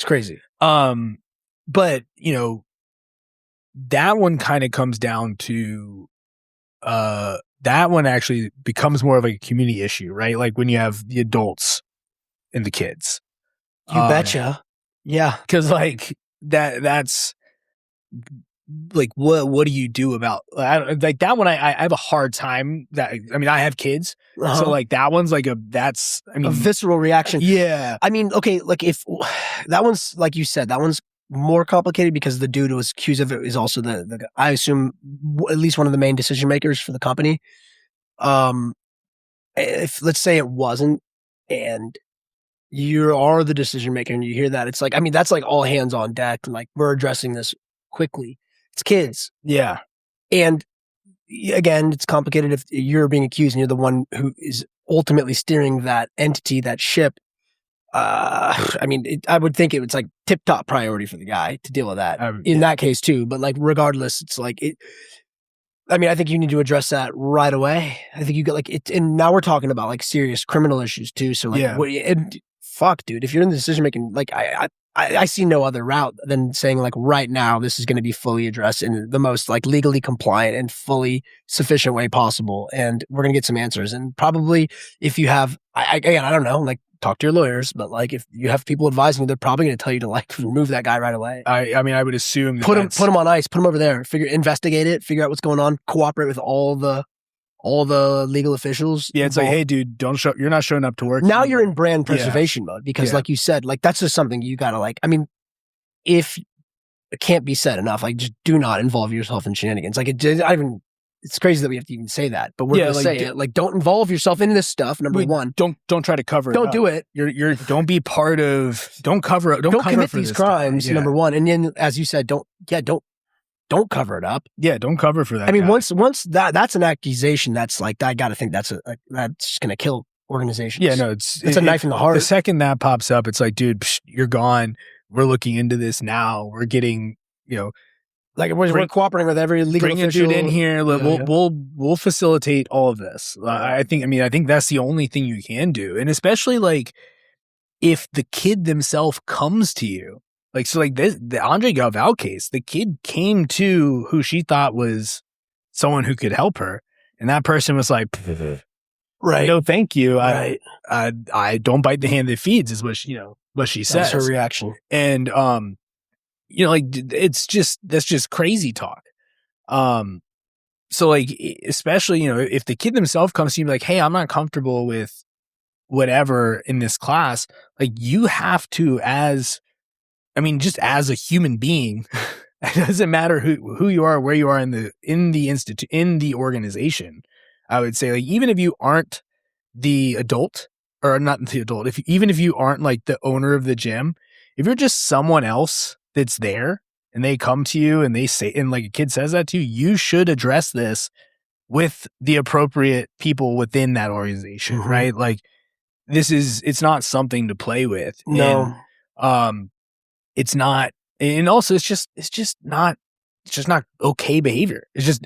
crazy. But you know that one kind of comes down to that one actually becomes more of a community issue, right? Like when you have the adults and the kids. You betcha. Yeah. Cause like that's like, what do you do about like that one? I have a hard time I have kids. So like that one's like a visceral reaction. Yeah. I mean, okay. Like if that one's, like you said, that one's more complicated because the dude who was accused of it is also the I assume at least one of the main decision makers for the company. If let's say it wasn't, and you are the decision maker and you hear that, it's like, I mean, that's like all hands on deck. Like we're addressing this quickly. It's kids. Yeah. And again, it's complicated if you're being accused and you're the one who is ultimately steering that entity, that ship. I mean, I would think it was like tip top priority for the guy to deal with that in that case too. But like, regardless, it's like I mean, I think you need to address that right away. I think you got like it, and now we're talking about like serious criminal issues too. So like, fuck, dude, if you're in the decision making, like I see no other route than saying like right now this is going to be fully addressed in the most like legally compliant and fully sufficient way possible, and we're going to get some answers. And probably if you have, again, I don't know, like talk to your lawyers, but like if you have people advising you, they're probably going to tell you to like remove that guy right away. I mean, I would assume put him on ice, put him over there, investigate it, figure out what's going on, cooperate with all the legal officials. Yeah, it's like, hey, dude, you're not showing up to work. Now you're in brand preservation mode because, like you said, like that's just something you gotta like. I mean, if it can't be said enough, like just do not involve yourself in shenanigans. Like it's crazy that we have to even say that, but we're gonna say it. Like, don't involve yourself in this stuff. Number one, don't try to cover it. Don't do it. Don't be part of. Don't cover it. Don't commit these crimes. Yeah. Number one, and then as you said, don't cover it up. Yeah, don't cover for that. I mean, guy. once that's an accusation, that's like, I got to think that's just going to kill organizations. Yeah, no, it's a knife in the heart. The second that pops up, it's like, dude, you're gone. We're looking into this now. We're getting, like we're cooperating with every legal official. Bring a dude in here. We'll facilitate all of this. I think that's the only thing you can do, and especially like if the kid themselves comes to you. Like, so like the Andre Galvão case, the kid came to who she thought was someone who could help her. And that person was like, right. No, thank you. Right. I don't bite the hand that feeds is what she says. That's her reaction. And, like that's just crazy talk. So like, especially, if the kid themselves comes to you like, hey, I'm not comfortable with whatever in this class, like you have to just as a human being, it doesn't matter who you are, where you are in the organization. I would say, like, even if you aren't the adult, or not the adult, even if you aren't like the owner of the gym, if you're just someone else that's there and they come to you and they say, and like a kid says that to you, you should address this with the appropriate people within that organization, right? Like it's not something to play with. No. And, it's not, and also it's just not okay behavior. It's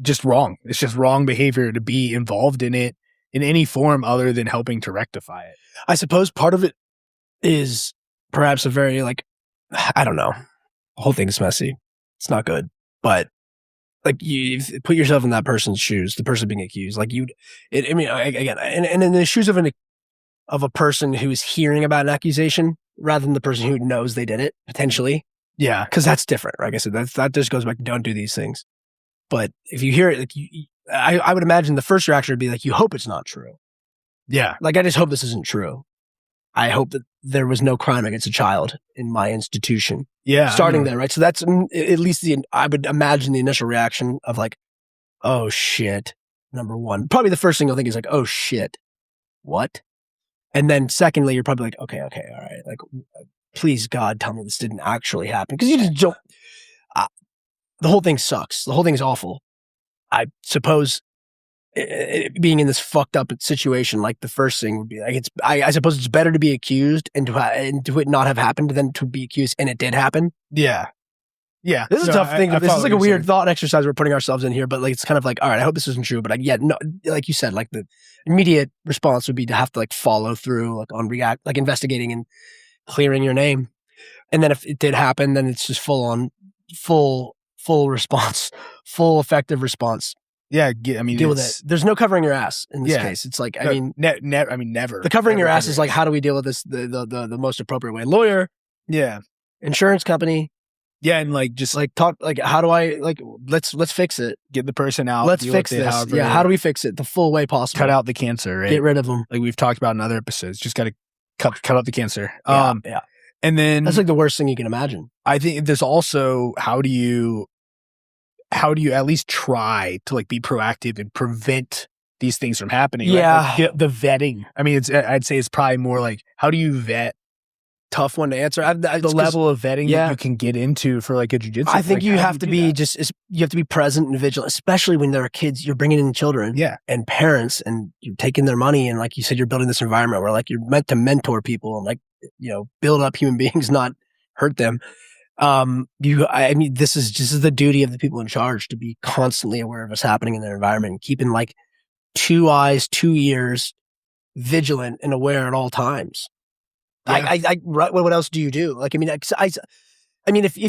just wrong. It's just wrong behavior to be involved in it in any form other than helping to rectify it. I suppose part of it is perhaps a very like, I don't know. The whole thing's messy. It's not good, but like you put yourself in that person's shoes, the person being accused, like again, and in the shoes of a person who's hearing about an accusation, rather than the person who knows they did it, potentially. Yeah. Because that's different, right? Like I said, that just goes back to don't do these things. But if you hear it, like I would imagine the first reaction would be like, you hope it's not true. Yeah. Like, I just hope this isn't true. I hope that there was no crime against a child in my institution. Yeah. Starting there, right? So that's at least I would imagine the initial reaction of like, oh shit, number one. Probably the first thing you'll think is like, oh shit, what? And then secondly, you're probably like, okay, all right. Like, please God, tell me this didn't actually happen. Because you just don't, the whole thing sucks. The whole thing's awful. I suppose being in this fucked up situation, like the first thing would be like, I suppose it's better to be accused and to it not have happened than to be accused and it did happen. Yeah. Yeah. This is a tough thing. This is like a weird thought exercise we're putting ourselves in here, but like, it's kind of like, all right, I hope this isn't true. But no, like you said, like the immediate response would be to have to like follow through, like on like investigating and clearing your name. And then if it did happen, then it's just full response, full effective response. Yeah, I mean, deal with it. There's no covering your ass in this case. It's like, I mean, never. The covering your ass is like, how do we deal with this the most appropriate way? Lawyer, insurance company, and like just like talk, like how do I like let's fix it. Get the person out. Let's fix this. How do we fix it the full way possible? Cut out the cancer. Right? Get rid of them. Like we've talked about in other episodes. Just got to cut out the cancer. Yeah. And then that's like the worst thing you can imagine. I think there's also how do you at least try to like be proactive and prevent these things from happening? Yeah. Like the vetting. I mean, I'd say it's probably more like, how do you vet? Tough one to answer. The level of vetting that you can get into for like a jiu-jitsu. I think like, you have to be you have to be present and vigilant, especially when there are kids, you're bringing in children and parents and you're taking their money. And like you said, you're building this environment where like you're meant to mentor people and like, build up human beings, not hurt them. I mean, this is the duty of the people in charge to be constantly aware of what's happening in their environment and keeping like 2 eyes, 2 ears, vigilant and aware at all times. Yeah. What else do you do? Like, I mean, if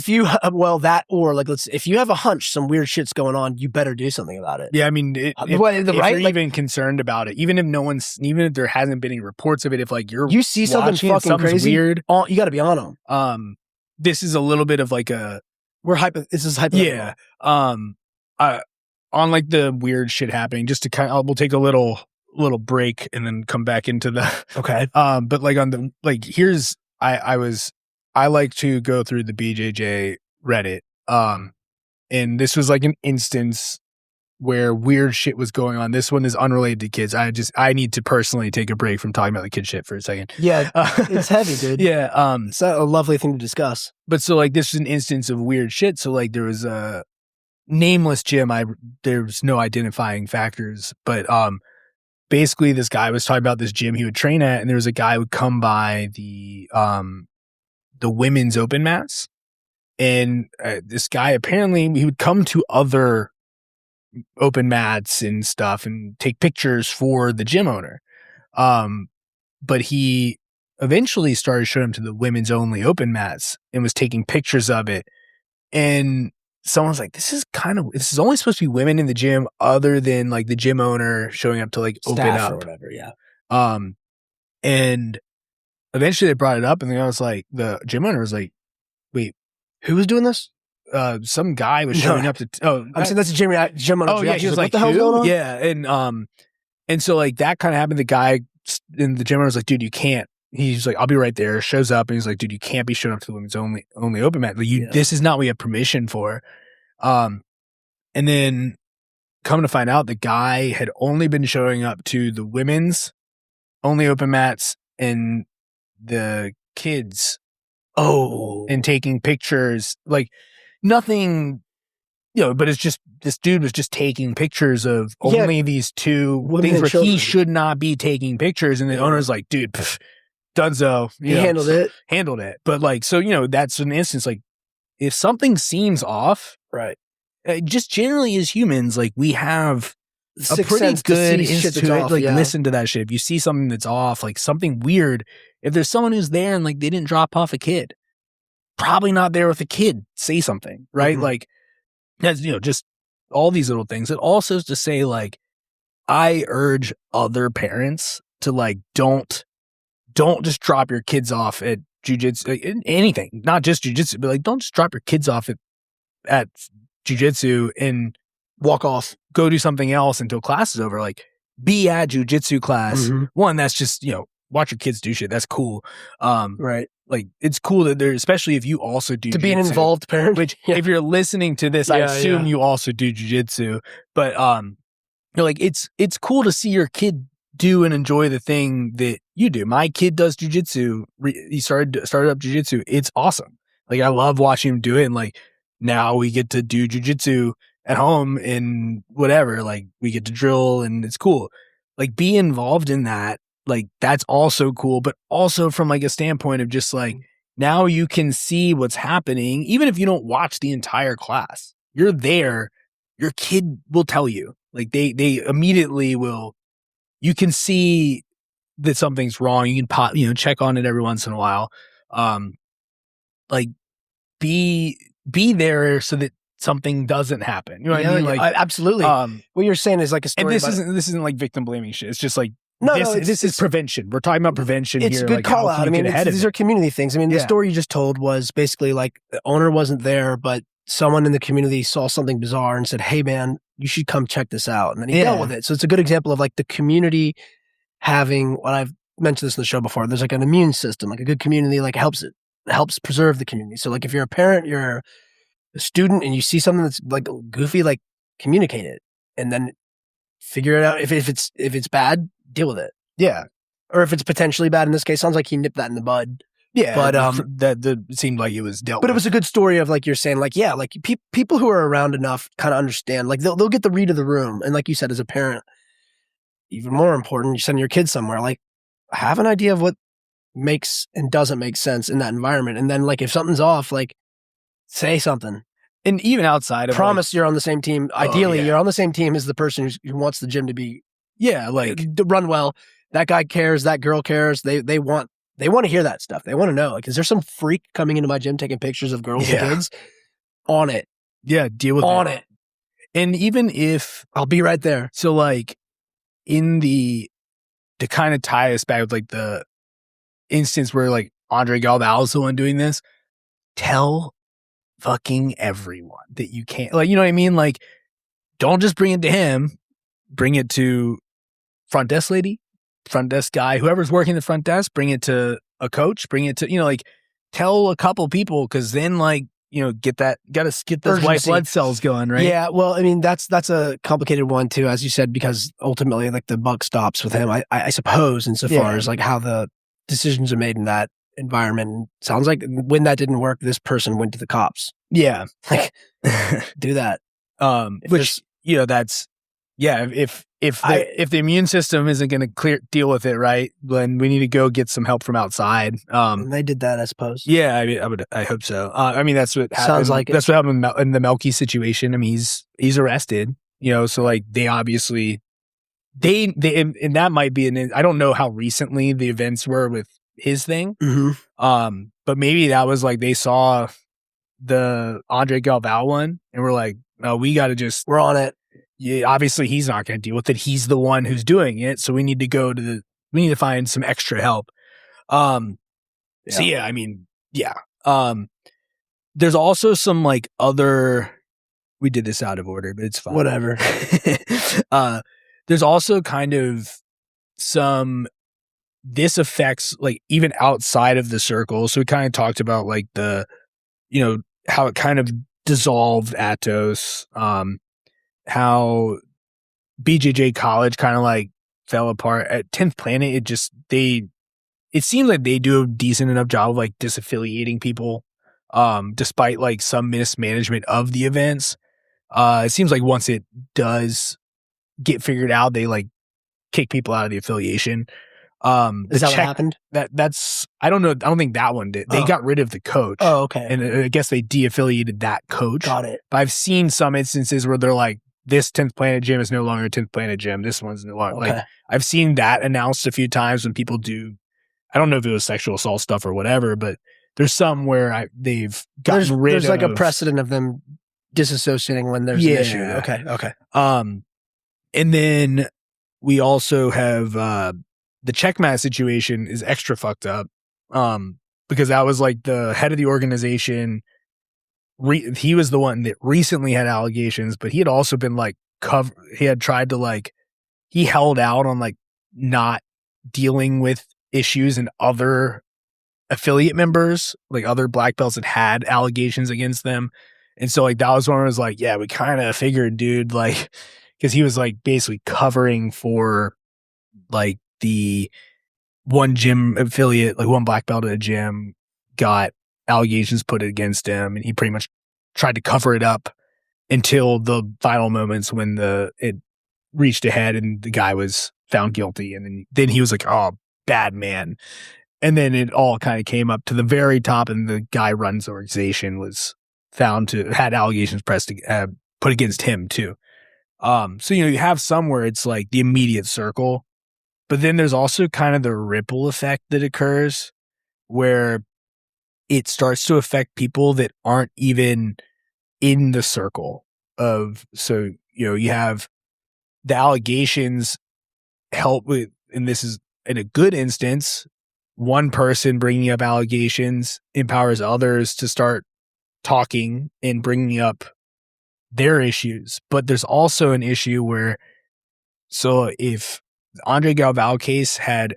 you if you have a hunch some weird shit's going on, you better do something about it. Yeah, I mean, if you're even concerned about it, even if there hasn't been any reports of it, if like you see something fucking crazy, weird, you got to be on them. This is a little bit of like this is hypothetical. Yeah. On like the weird shit happening, just to we'll take a little break and then come back into the okay. But like on the like here's I like to go through the BJJ Reddit. And this was like an instance where weird shit was going on. This one is unrelated to kids. I need to personally take a break from talking about the kid shit for a second. Yeah, it's heavy, dude. Yeah, it's a lovely thing to discuss. But so like this is an instance of weird shit. So like there was a nameless gym. There's no identifying factors, but basically this guy was talking about this gym he would train at, and there was a guy who would come by the women's open mats, and this guy apparently he would come to other open mats and stuff and take pictures for the gym owner. But he eventually started showing them to the women's only open mats and was taking pictures of it. And someone's like, this is only supposed to be women in the gym other than like the gym owner showing up to like staff open up or whatever. Yeah. And eventually they brought it up and then I was like, the gym owner was like, wait, who was doing this? Some guy was showing up to. I'm saying that's a gym owner. Oh yeah, he was like, what the hell's going on? Yeah, and so like that kind of happened. The guy in the gym owner was like, dude, you can't. He's like, I'll be right there. Shows up and he's like, dude, you can't be showing up to the women's only open mat. Like this is not what we have permission for. And then come to find out, the guy had only been showing up to the women's only open mats and the kids. And taking pictures like. Nothing, but it's just this dude was just taking pictures of only these two things where he should not be taking pictures. And the owner's like, dude, dunzo. He handled it. But like, so, that's an instance like if something seems off, right? Just generally as humans, like we have a pretty good instinct, listen to that shit. If you see something that's off, like something weird, if there's someone who's there and like they didn't drop off a kid, probably not there with a kid, say something, right? Mm-hmm. Like that's, just all these little things. It also is to say like, I urge other parents to like, don't just drop your kids off at jiu-jitsu, like, anything, not just jiu-jitsu, but like, don't just drop your kids off at jiu-jitsu and walk off, go do something else until class is over. Like be at jiu-jitsu class. Mm-hmm. One, that's just, watch your kids do shit. That's cool. Right. Like it's cool that there, especially if you also do to be an involved parent. Which, if you're listening to this, I assume you also do jiu-jitsu. But like it's cool to see your kid do and enjoy the thing that you do. My kid does jiu-jitsu. He started up jiu-jitsu. It's awesome. Like I love watching him do it. And like now we get to do jiu-jitsu at home and whatever, like we get to drill and it's cool. Like be involved in that. Like that's also cool, but also from like a standpoint of just like now you can see what's happening, even if you don't watch the entire class. You're there, your kid will tell you. Like they immediately will. You can see that something's wrong. You can check on it every once in a while. Like be there so that something doesn't happen. You know what I mean? Like absolutely. What you're saying is like a story. And this isn't like victim blaming shit. It's just like this is prevention. We're talking about prevention it's here. It's a good like, call out. I mean, these are community things. I mean, the story you just told was basically like the owner wasn't there, but someone in the community saw something bizarre and said, "Hey, man, you should come check this out." And then he dealt with it. So it's a good example of like the community having what I've mentioned this in the show before. There's like an immune system, like a good community, like helps preserve the community. So like if you're a parent, you're a student, and you see something that's like goofy, like communicate it, and then figure it out. If it's bad, deal with it. Yeah. Or if it's potentially bad, in this case, sounds like he nipped that in the bud. Yeah. But that seemed like it was dealt with. But it was a good story of like you're saying, like, yeah, like people who are around enough kind of understand, like they'll get the read of the room. And like you said, as a parent, even more important, you send your kids somewhere, like have an idea of what makes and doesn't make sense in that environment. And then like if something's off, like say something. And even outside of promise you're on the same team. Ideally, you're on the same team as the person who wants the gym to be to run well. That guy cares, that girl cares. They want to hear that stuff. They want to know, like, is there some freak coming into my gym taking pictures of girls and kids? On it. Yeah, deal with it. And even if I'll be right there. So like to kind of tie us back with like the instance where like Andre Galvão is the one doing this, tell fucking everyone that you can't, like, you know what I mean? Like, don't just bring it to him, bring it to front desk lady, front desk guy, whoever's working the front desk, bring it to a coach, bring it to, like tell a couple people. Cause then like, gotta get those white blood cells going, right? Yeah. Well, I mean, that's a complicated one too, as you said, because ultimately like the buck stops with him, I suppose, insofar as like how the decisions are made in that environment. Sounds like when that didn't work, this person went to the cops. Yeah. Like do that. Which, that's, if the immune system isn't going to deal with it, right, then we need to go get some help from outside. And they did that, I suppose. Yeah, I hope so. I mean, that's what happened. Sounds like that's what happened in the Melqui situation. I mean, he's arrested, so like they obviously, and that might be I don't know how recently the events were with his thing. Mm-hmm. But maybe that was like they saw the Andre Galvão one and we're like, no, we're on it. Yeah, obviously he's not going to deal with it. He's the one who's doing it. So we need to we need to find some extra help. So yeah, I mean, yeah. There's also some like we did this out of order, but it's fine. Whatever. There's also kind of this affects like even outside of the circle. So we kind of talked about like the, how it kind of dissolved Atos, how BJJ college kind of like fell apart at 10th Planet. It seems like they do a decent enough job of like disaffiliating people, despite like some mismanagement of the events. It seems like once it does get figured out, they like kick people out of the affiliation. Is that what happened? That's I don't know. I don't think that one did. They got rid of the coach. Oh, okay. And I guess they de-affiliated that coach. Got it. But I've seen some instances where they're like, this 10th Planet gym is no longer a 10th Planet gym. This one's no longer. Okay. Like I've seen that announced a few times when people do. I don't know if it was sexual assault stuff or whatever, but there's some where they've gotten rid of. There's like a precedent of them disassociating when there's an issue. Okay. And then we also have the CheckMat situation is extra fucked up, because that was like the head of the organization. He was the one that recently had allegations, but he had also been like he had tried to like, he held out on like not dealing with issues and other affiliate members, like other black belts that had allegations against them. And so like that was one where I was like, yeah, we kind of figured, dude, like, because he was like basically covering for like the one gym affiliate, like one black belt at a gym got allegations put against him, and he pretty much tried to cover it up until the final moments when it reached ahead and the guy was found guilty. And then he was like, oh, bad man. And then it all kind of came up to the very top, and the guy runs the organization was found to had allegations put against him too. So, you have some where it's like the immediate circle, but then there's also kind of the ripple effect that occurs where it starts to affect people that aren't even in the circle of, so, you have the allegations help with, and this is in a good instance, one person bringing up allegations empowers others to start talking and bringing up their issues. But there's also an issue where, so if the Andre Galvão case had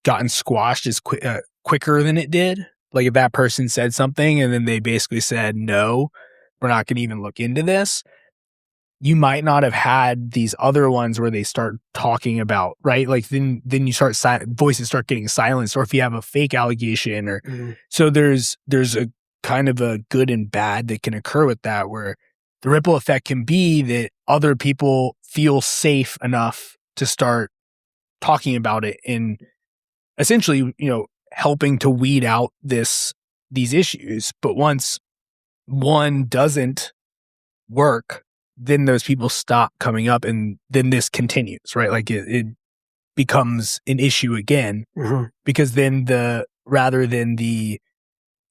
gotten squashed as quicker than it did, like if that person said something and then they basically said, no, we're not going to even look into this, you might not have had these other ones where they start talking about, right? Like then you start, voices start getting silenced, or if you have a fake allegation or, so there's a kind of a good and bad that can occur with that, where the ripple effect can be that other people feel safe enough to start talking about it and essentially, helping to weed out these issues. But once one doesn't work, then those people stop coming up, and then this continues, right? Like it becomes an issue again, because then rather than the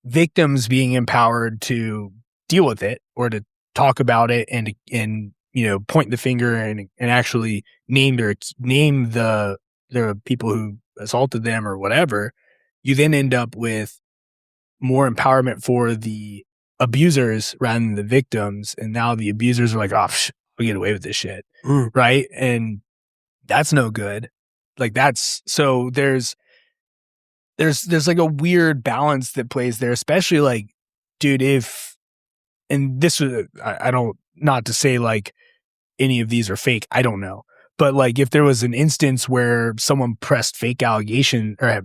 victims being empowered to deal with it or to talk about it and point the finger and actually name the people who assaulted them or whatever, you then end up with more empowerment for the abusers rather than the victims. And now the abusers are like, oh, we get away with this shit. Right. And that's no good. Like so there's like a weird balance that plays there, especially like, dude, and this was, I don't, not to say like any of these are fake, I don't know. But like if there was an instance where someone pressed fake allegation or,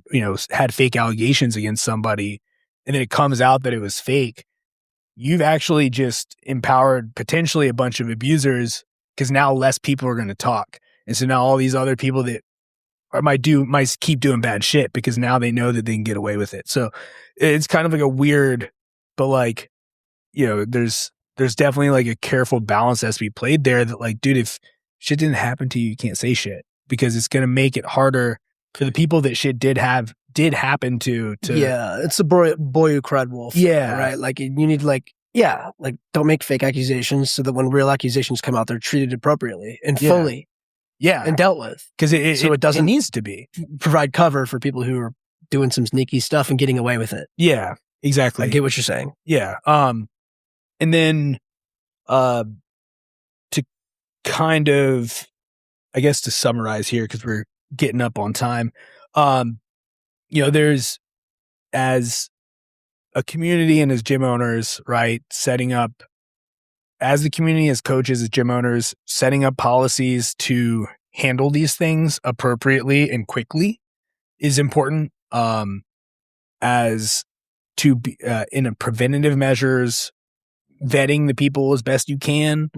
had fake allegations against somebody, and then it comes out that it was fake, you've actually just empowered potentially a bunch of abusers, because now less people are going to talk. And so now all these other people that might keep doing bad shit because now they know that they can get away with it. So it's kind of like a weird, but like, there's definitely like a careful balance that has to be played there, that like, dude, if shit didn't happen to you, you can't say shit, because it's going to make it harder for the people that shit did happen to. Yeah. It's the boy who cried wolf. Yeah. Right. Like you need like don't make fake accusations, so that when real accusations come out, they're treated appropriately and fully. Yeah. And dealt with. Because it needs to be. Provide cover for people who are doing some sneaky stuff and getting away with it. Yeah, exactly. I get what you're saying. Yeah. And then to kind of, I guess, to summarize here, because we're getting up on time, there's, as a community and as gym owners, right, setting up, as the community, as coaches, as gym owners, setting up policies to handle these things appropriately and quickly is important. As to be in a preventative measures, vetting the people as best you can,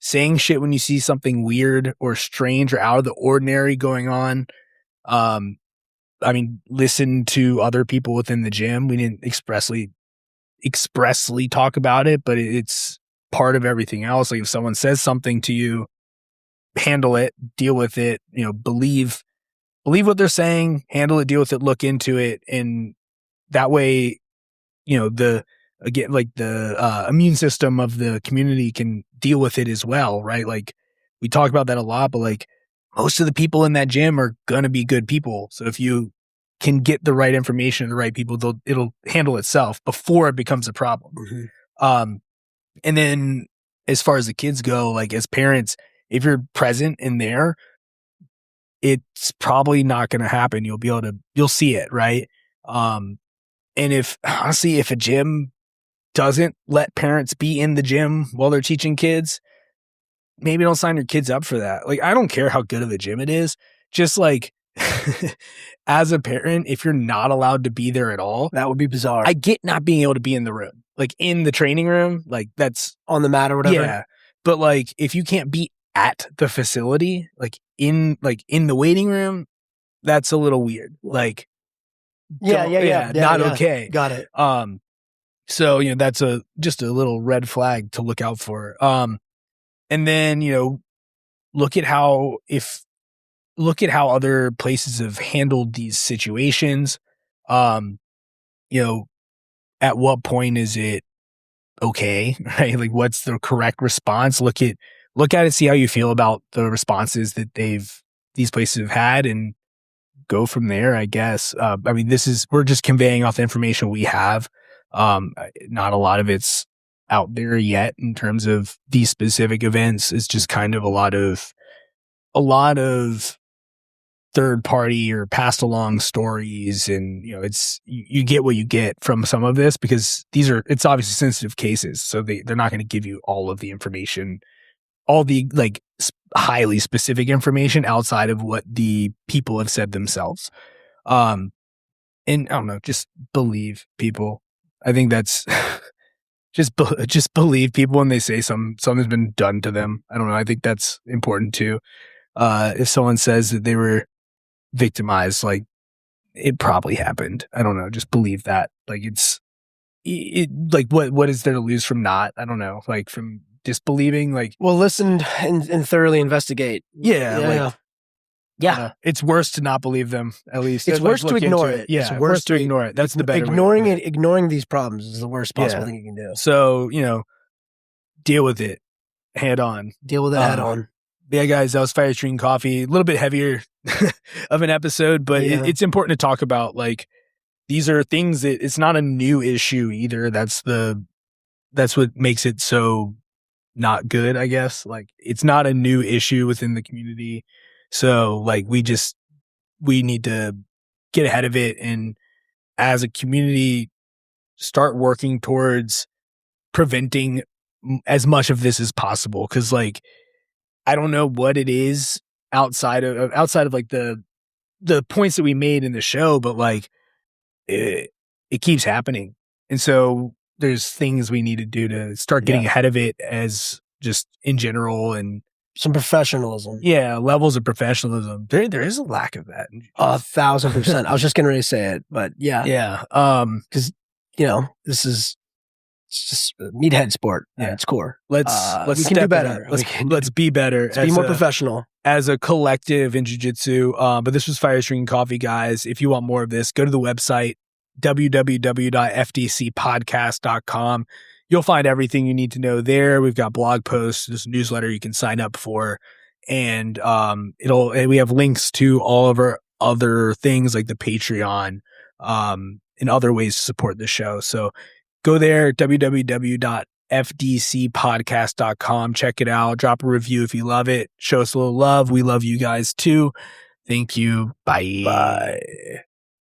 saying shit when you see something weird or strange or out of the ordinary going on. Listen to other people within the gym. We didn't expressly talk about it, but it's part of everything else. Like if someone says something to you, handle it, deal with it, believe what they're saying, handle it, deal with it, look into it. And that way, the immune system of the community can deal with it as well, right? Like we talk about that a lot, but like most of the people in that gym are going to be good people. So if you can get the right information to the right people, it'll handle itself before it becomes a problem. And then as far as the kids go, like as parents, if you're present in there, it's probably not going to happen. You'll see it. Right. And if a gym doesn't let parents be in the gym while they're teaching kids, maybe don't sign your kids up for that. Like, I don't care how good of a gym it is. Just like as a parent, if you're not allowed to be there at all, that would be bizarre. I get not being able to be in the room, like in the training room, like that's on the mat or whatever. Yeah. But like, if you can't be at the facility, like in the waiting room, that's a little weird. Like, not okay. Got it. So, that's just a little red flag to look out for. And then, look at how other places have handled these situations. At what point is it okay, right? Like, what's the correct response? Look at it, see how you feel about the responses that these places have had, and go from there, I guess. We're just conveying off the information we have. Not a lot of it's out there yet in terms of these specific events. It's just kind of a lot of third party or passed along stories, and you get what you get from some of this, because it's obviously sensitive cases, so they're not going to give you all of the information, all the like highly specific information outside of what the people have said themselves. And I don't know, just believe people. I think that's just believe people when they say something's been done to them. I don't know. I think that's important too. If someone says that they were victimized, like, it probably happened. I don't know. Just believe that. Like, like, what is there to lose from not? I don't know. Like, from disbelieving, like, well, listen and thoroughly investigate. Yeah. It's worse to not believe them, at least. It's worse to ignore it. Yeah, it's worse to ignore it. That's the better way. Ignoring these problems is the worst possible thing you can do. So, deal with it head on. Deal with it head on. Yeah, guys, that was Fire Street Coffee. A little bit heavier of an episode, but it's important to talk about. Like, these are things that it's not a new issue either. That's what makes it so not good, I guess. Like, it's not a new issue within the community. So, like, we need to get ahead of it, and as a community, start working towards preventing as much of this as possible. Cause, like, I don't know what it is outside of like the points that we made in the show, but like, it keeps happening. And so there's things we need to do to start getting ahead of it, as just in general, and some professionalism. Yeah, levels of professionalism. There is a lack of that. 1,000%. I was just getting ready to say it, but yeah. Yeah. Because this is just a meathead sport at its core. Let's we can do better. Let's be better. Let's be more professional as a collective in jiu-jitsu. But this was Fire Street Coffee, guys. If you want more of this, go to the website www.fdcpodcast.com. You'll find everything you need to know there. We've got blog posts, there's a newsletter you can sign up for, and we have links to all of our other things like the Patreon, and other ways to support the show. So go there, www.fdcpodcast.com. Check it out. Drop a review if you love it. Show us a little love. We love you guys too. Thank you. Bye. Bye.